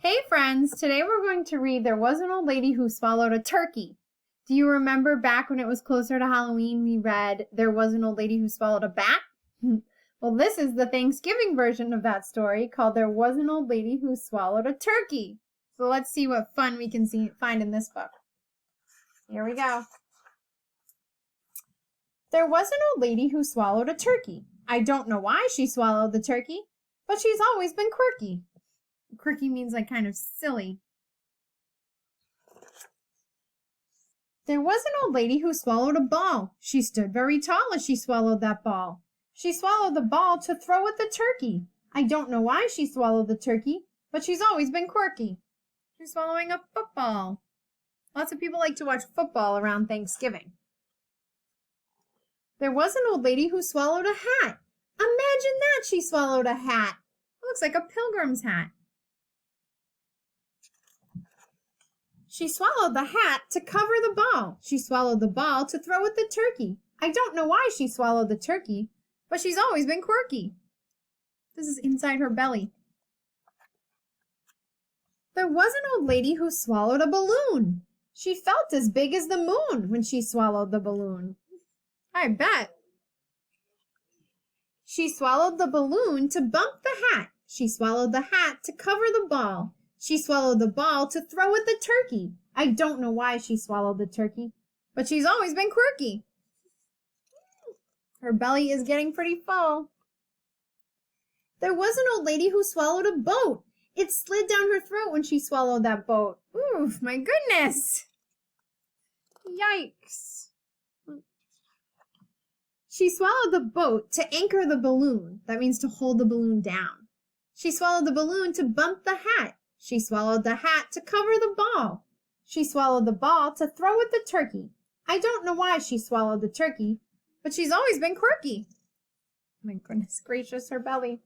Hey friends, today we're going to read There Was an Old Lady Who Swallowed a Turkey. Do you remember back when it was closer to Halloween we read There Was an Old Lady Who Swallowed a Bat? Well, this is the Thanksgiving version of that story called There Was an Old Lady Who Swallowed a Turkey. So let's see what fun we can find in this book. Here we go. There was an old lady who swallowed a turkey. I don't know why she swallowed the turkey, but she's always been quirky. Quirky means like kind of silly. There was an old lady who swallowed a ball. She stood very tall as she swallowed that ball. She swallowed the ball to throw at the turkey. I don't know why she swallowed the turkey, but she's always been quirky. She's swallowing a football. Lots of people like to watch football around Thanksgiving. There was an old lady who swallowed a hat. Imagine that, she swallowed a hat. It looks like a pilgrim's hat. She swallowed the hat to cover the ball. She swallowed the ball to throw at the turkey. I don't know why she swallowed the turkey, but she's always been quirky. This is inside her belly. There was an old lady who swallowed a balloon. She felt as big as the moon when she swallowed the balloon. I bet. She swallowed the balloon to bump the hat. She swallowed the hat to cover the ball. She swallowed the ball to throw at the turkey. I don't know why she swallowed the turkey, but she's always been quirky. Her belly is getting pretty full. There was an old lady who swallowed a boat. It slid down her throat when she swallowed that boat. Ooh, my goodness. Yikes. She swallowed the boat to anchor the balloon. That means to hold the balloon down. She swallowed the balloon to bump the hat. She swallowed the hat to cover the ball. She swallowed the ball to throw at the turkey. I don't know why she swallowed the turkey, but she's always been quirky. My goodness gracious, her belly.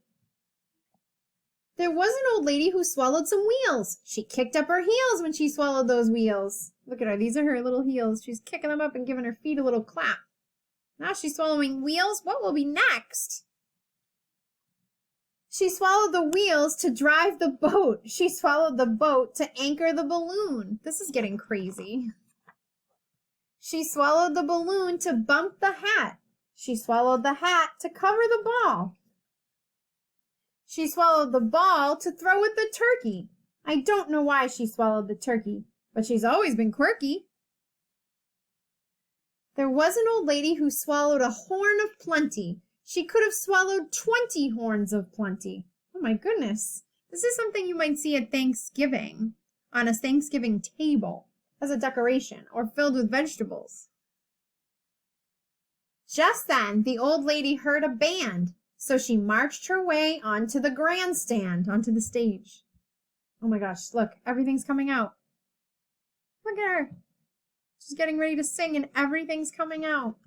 There was an old lady who swallowed some wheels. She kicked up her heels when she swallowed those wheels. Look at her. These are her little heels. She's kicking them up and giving her feet a little clap. Now she's swallowing wheels. What will be next? She swallowed the wheels to drive the boat. She swallowed the boat to anchor the balloon. This is getting crazy. She swallowed the balloon to bump the hat. She swallowed the hat to cover the ball. She swallowed the ball to throw at the turkey. I don't know why she swallowed the turkey, but she's always been quirky. There was an old lady who swallowed a horn of plenty. She could have swallowed 20 horns of plenty. Oh my goodness. This is something you might see at Thanksgiving, on a Thanksgiving table, as a decoration, or filled with vegetables. Just then, the old lady heard a band, so she marched her way onto the grandstand, onto the stage. Oh my gosh, look, everything's coming out. Look at her. She's getting ready to sing and everything's coming out.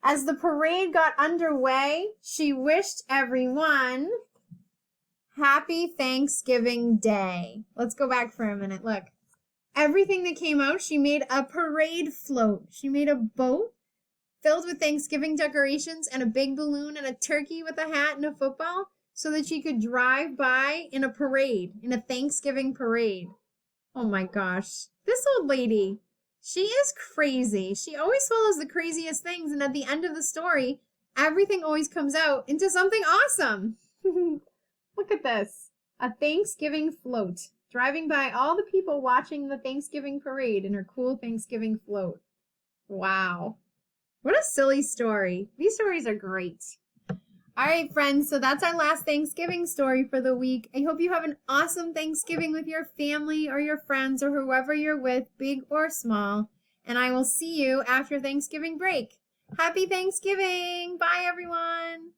As the parade got underway, she wished everyone Happy Thanksgiving Day. Let's go back for a minute. Look, everything that came out, she made a parade float. She made a boat filled with Thanksgiving decorations and a big balloon and a turkey with a hat and a football so that she could drive by in a parade, in a Thanksgiving parade. Oh my gosh, this old lady. She is crazy. She always follows the craziest things, and at the end of the story, everything always comes out into something awesome. Look at this. A Thanksgiving float, driving by all the people watching the Thanksgiving parade in her cool Thanksgiving float. Wow. What a silly story. These stories are great. All right, friends, so that's our last Thanksgiving story for the week. I hope you have an awesome Thanksgiving with your family or your friends or whoever you're with, big or small. And I will see you after Thanksgiving break. Happy Thanksgiving. Bye, everyone.